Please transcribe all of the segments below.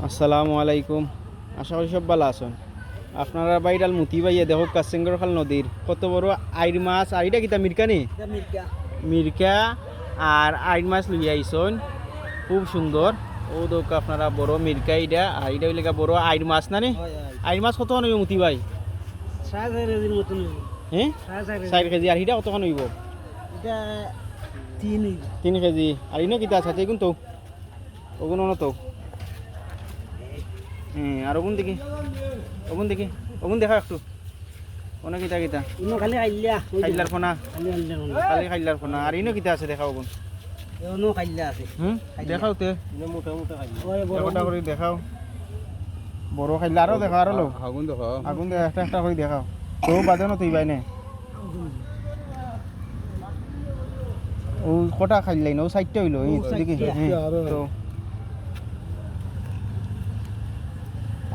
আসসালামু আলাইকুম। আশা করি সব ভালো আছেন। আপনারা বাইরাল মুতি বাইয়ে দেখো কাসেঙ্গরখাল নদীর কত বড় আইর মাছ। আর এটা কিতা মিরকানি মিরকা আর আইর মাছ লইয়া আইসন খুব সুন্দর। ও দেখো আপনারা বড় মিরকা এটা আর এটা হইলে বড় আইর মাছ না নি। আইর মাছ কত হইব মুতি ভাই? 4.5 মতন হইব। হ্যাঁ 4 কেজি। আর এটা কত হইব? এটা 3 কেজি। আর ইনো কিতা আছে এগুন তো ওগুন তো আর ওগুন দেখি ওগুন দেখা একটু ওনা কিতা কিতা ইনো খালি খাইলা খাইলার ফোনা খালি খালি খাইলার ফোনা। আর ইনো কিতা আছে দেখাও ওগুন। এনো খাইলা আছে। দেখাও তে মোটা মোটা খাইলা। একটা করে দেখাও। বড় খাইলা আরো দেখা আরো লো আগুন দেখাও আগুন দেখা একটা একটা করে দেখাও। তো বাজানো তুই বাইনে ও কটা খাইলাই না ও 60টা হইলো দেখি। তো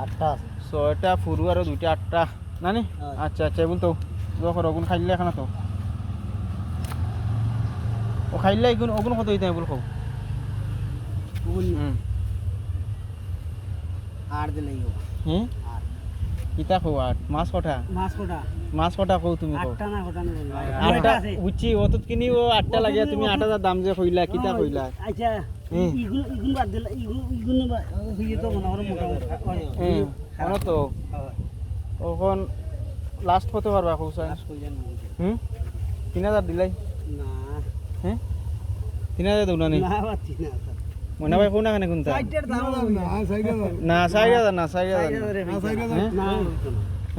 8টা 6টা ফুরু আর 2টা 8টা না নি। আচ্ছা আচ্ছা বলতো যখন ওগুন খাইলে এখানে তো ও খাইলে এগুন ওগুন কত হইতে বল খাও। আর দিলাই হুম কিতা খাও? আর মাছ কটা মাছ কটা খাও তুমি? খাও 8টা না কটা না 8টা বুঝছি। অতত কিনি ও 8টা লাগে তুমি 8,000 দাম যে কইলা কিতা কইলা? আচ্ছা ইগুন বাদ দিলা ইগুন হইয়ে তো মনে হয় মোটা মোটা মনে তো ওখন লাস্ট কত পারবা খাও স্যার? 3,000 দিলাই না হ্যাঁ 3,000 দেও না নি না বাতি না মনে ভাই কোন এখানে কোনটা সাইডের দাম না 4,000 না 4,000 না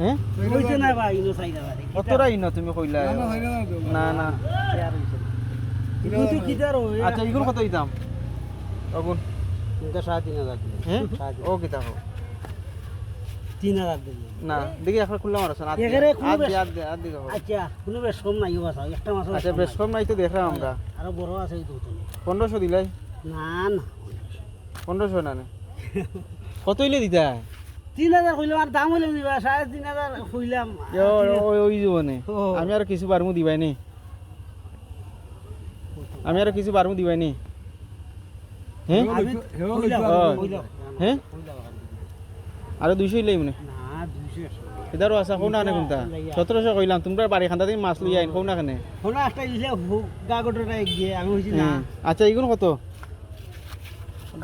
হ্যাঁ কইছে না ভাই ইনো 4,000 কতটা ইনো তুমি কইলা? না না ইগুন তো কিদার হয়। আচ্ছা ইগুন কত দিতাম ওগুন? এটা 3,500 দিলে হ্যাঁ ও কিতা খাও 3,000 দিলে না দেখি এখন খুললাম আর আছেন এখানে কোনো আদ দি খাও। আচ্ছা কোনো বেশ কম নাই বাস একটা মাছ আচ্ছা বেশ কম নাই তো দেখলাম আমরা। আরো বড় আছে এই দুটো 1500 দিলাই না না 1500 না না কত হইলে দিতা? 3,000 কইলাম আর দাম হইলাম নিবা 3,500 কইলাম ওই জীবনে আমি আর কিছু বারমু দিবাই নি আমি আর কিছু বারমু দিবাই নি হ্যাঁ হ্যাঁ আর 200 হইলাই মনে না 200 এদারও আছে কোন না কোনটা 1700 কইলাম তোমরা বাড়ি খান্দা তুমি মাছ লই আইন কোন না খানে কোন একটা ইলে গাগটটা গিয়ে আমি হইছি না। আচ্ছা ইগুন কত?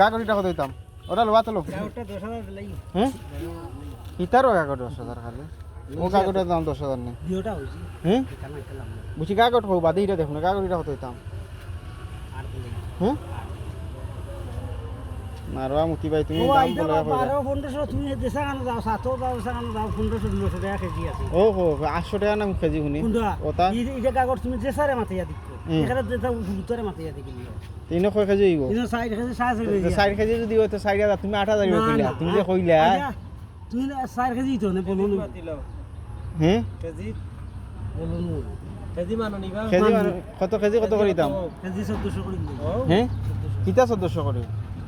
গাগরিটা কত দিতাম? ওটা লোয়া তো লো গাগটটা 10,000 দিলাই হ্যাঁ ইতারও গাগর 10,000 খালি ও গাগরের দাম 10,000 নেই দিওটা হইছি হ্যাঁ এখানে খেলাম বুঝি গাগর খাও বাদি এটা দেখুন গাগরিটা কত দিতাম আর দিলাই হ্যাঁ মারবা মুতি ভাই তুমি ও দাম আইদা বলে 12-1500 তুমি দেশা কানো যাও 700 যাও দেশা কানো যাও 1500 টাকা কেজি আছে। ও হো 800 টাকা না কেজি শুনি কোনটা ওটা এটা কাগজ তুমি দেশারে মাথায় দিক এখানে দেশা উত্তরে মাথায় দিক তিন কয় কেজি হইব? কিন্তু সাইড কেজি 600 4 কেজি যদি হইতো 4,000 তুমি 8,000 হইব কইলা তুমি যে কইলা তুমি 4 কেজি তো না বলুন হ্যাঁ কেজি বলুন কেজি মানো নিবা কেজি কত কেজি কত করে দিতাম? কেজি 1400 করে দিই হ্যাঁ কিতা 1400 করে?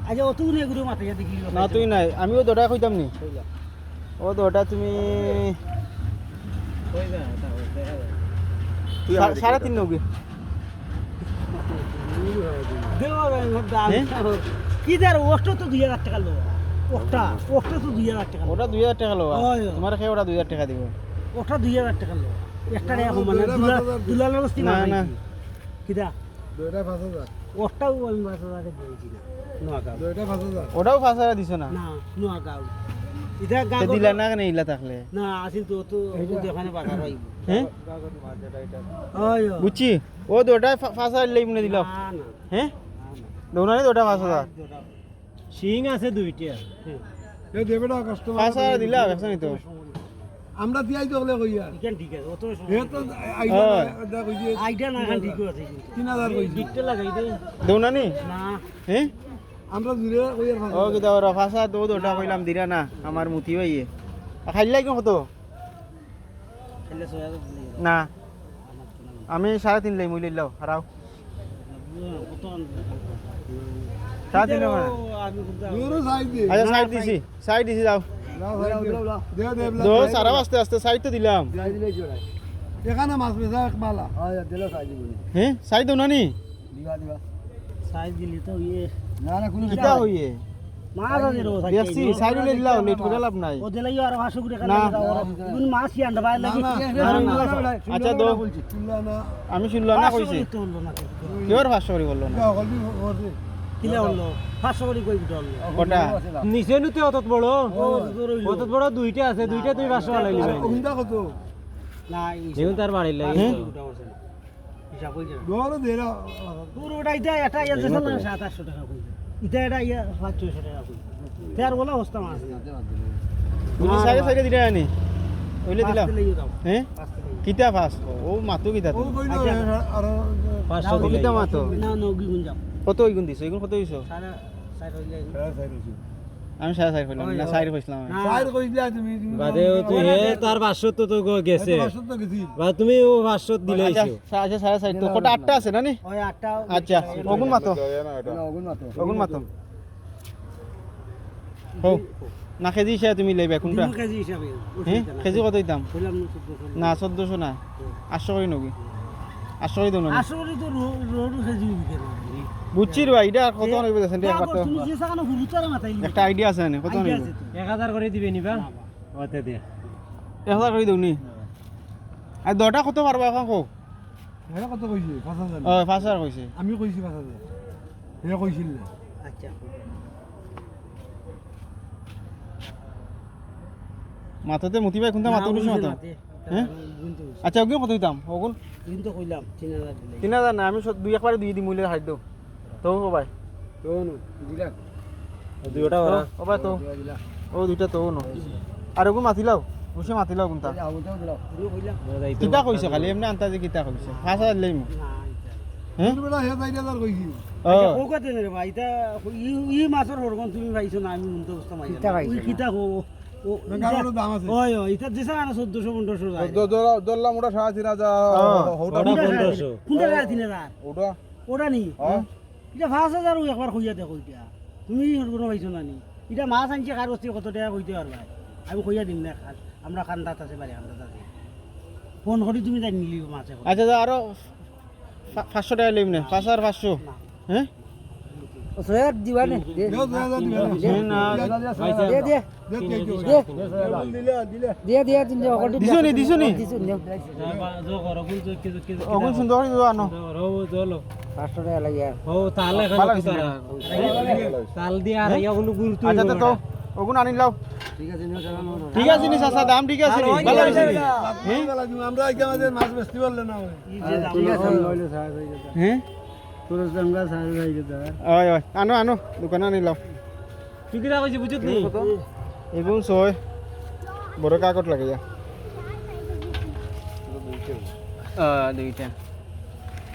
আচ্ছা অত নে গুলো মাথায় দিক না তুই নাই আমিও দড়া কইতাম নি ও দড়া তুমি কই যা তুই 3.5 নগে দেওয়া দাম কি দার ওটা তো 2000 টাকা লো ওটা তো 2000 টাকা ওটা 2000 টাকা লো ওই। তোমার খেয়ে ওটা 2000 টাকা দিব ওটা 2000 টাকা লো একটা টাকা মানে দুলালের বস্তি না না না কিদা দুইটা 5,000 ওটাও আমি 5000 দিয়েছি না নোয়াগাঁও দুইটা 5,000 ওটাও 5,000 দিছ না না নোয়াগাঁও এটা তে গাগর দিলা না কেন ইলা থাকলে না আসিল তো তো দেখানে বাগার হইব হ্যাঁ ওই বুঝছি ও দোটা 5,000 লই মনে দিল না না হ্যাঁ দোনানি দোটা 5,000 সিং আছে দুইটা এ দেবে না কাস্টমার 5,000 দিলা দেখছ নি তো আমরা দিয়াই তো হলে কইয়া ইখান ঠিক আছে অত হে তো আইডিয়া দা কইছে আইডিয়া না খান ঠিক আছে 3,000 কইছে ডিকতে লাগাই দে দোনানি না হ্যাঁ আমরা দূরে কইয়ার ও কিতা ওরা 5,000 দোটা কইলাম দিরা না আমার মুতি ভাইয়ে খাইলাই কত? খেলে সোয়া দিলে না আমি 3.5 লাই মুই লইলাও হারাও কত 3.5 মানে আমি দূরে সাইড দে আচ্ছা সাইড দিছি যাও না সাইড দে দে দে দো সারা আস্তে আস্তে সাইড তো দিলাম এখানে মাছ বেচা এক মালা আয় দিলো সাইড দিবি হ্যাঁ সাইড দোনানি দিবা সাইজ দিলি তো ইয়ে না না কোনো কিতা হইয়ে মাছ আছে রো দেখছি সাইড হলে দিলাও লেট করে লাভ নাই ও দিলাই আর 500 কোটি না। টাকা কোন মাছ কি আন্ডা বাইরে লাগি আচ্ছা তো শুনলা না আমি শুনলাম না কইছি তো হলো না কিওর 500 করে বললো না হলদি হলদি কিলে হলো 500 কোটি কই বিটা হলো কটা নিচে নুতে অত বড় ও দূর হইলো অত বড় দুইটা আছে দুইটা তুই 500 টাকা লাইলি ভাই কোনটা কত না যেমন তার বাড়ি লাগে হিসাব হই যায় দোয়ারে দেরা দূর ওটা এটা এটা ইয়া যেছে না 700 টাকা কই এটা এটা ইয়া 500 টাকা কই তার বলা অবস্থা মাছ তুমি সাইডে দিলা নি ওইলে দিলাম পাঁচতে লইও দাও হ্যাঁ পাঁচতে লইও কিতা ফাস ও মাতো কিতা ও কইলো আর 500 দিলে কিতা মাতো না নগি গুন যাও কত ওইগুন দিছো এইগুন কত হইছো সারা সাইড হইলে আমি 5.5 কইলাম না 4 কইছিলাম আমি। সাইড কইলা তুমি বাদে তুই হে তার 500 তো গেছে পাঁচশো তো গেছি বা তুমি ও 500 দিলে আচ্ছা আইছো আচ্ছা 4.5 তো কটা 8টা আছে না নি ওই আটটা আচ্ছা ওগুন মাতো ওগুন মাতো হো না কেজি হিসাবে তুমি লইবা কোনটা দিন কেজি হিসাবে হ্যাঁ কেজি কত দিতাম বললাম না 1400 না 800 করে নবি 800 করে দাও না আসলে তো রোড কেজি বিকে না বুঝছি রে ভাই এটা কত হইবে দেখেন একবার তো তুমি যে সাকানো হুরুতারে মাথায় একটা আইডিয়া আছে না কত হইবে 1000 করে দিবে নিবা ওতে দে 1000 করে দউনি আর দটা কত পারবা এখন কো হ্যাঁ কত কইছি 5000 ও 5000 কইছে আমি কইছি 5000 হে কইছিল না আচ্ছা মাথাতে মুতি ভাই কোনটা মাথা উঠিস মাথা হ্যাঁ আচ্ছা ওগুলো কত দিতাম ওগুন কিন্তু কইলাম 3000 দিলে 3000 না আমি দুই একবারে দুই দিই মূল্যের হাইট দাও তো ও ভাই দুইটা ওরা ও ভাই তো ও দুইটা তো ন আর ওগুন মাতিলাও বসে মাতিলাও কোনটা পুরো কইলাম কিতা কইছে খালি এমনি আন্তাজে কিতা কইছে 5000 লইম না হ্যাঁ বেলা হে 4000 কইছি ও ও কত রে ভাই তা ই মাছের হরগন তুমি পাইছো না আমি উন্ত অবস্থা মাই ওই কিতা কো ও গাড়ির দাম আছে ওই ওই এটা যেসা না 1400 1500 যায় দল্লা মোটা 3000 ওটা 1500 কোনটা যায় 3000 ওটা ওটা নি এটা 5000 ও একবার কইয়া দেখো এটা তুমি হরগন পাইছো না নি এটা মাছ আনছে কার বস্তি কত টাকা কইতে পারবা আমি কইয়া দিম না খাল আমরা কান্দাত আছে বাড়ি কান্দাত আছে ফোন করি তুমি তাই নিলি মাছ এখন আচ্ছা তো আরো 500 টাকা লইম না 5500 হ্যাঁ সৈয়দ দিবানে দে 2000 দিবে না দে দে দিছো নি জো করো গুল জো কি ওগুন সুন্দর করে দাও আনো রো জলো 500 টাকা লাগে ও তালে ভালো খালি হইছে তারা তাল দিয়া আর ইয়া কোনো গুরুত্ব আচ্ছা তো ওগুন আনি লাও ঠিক আছে নিও চালানো ঠিক আছে নি চাচা দাম ঠিক আছে নি ভালো হইছে নি আমরা এখানে মাছ বেচতে পারলে না ঠিক আছে লইলো হ্যাঁ তোর সঙ্গে সারা যাই গেছে ওই ওই আনো আনো দোকানে আনি লাও তুই কি রাখছিস বুঝত নি এগুন ছয় বড় কাকট লাগে যা দুইটা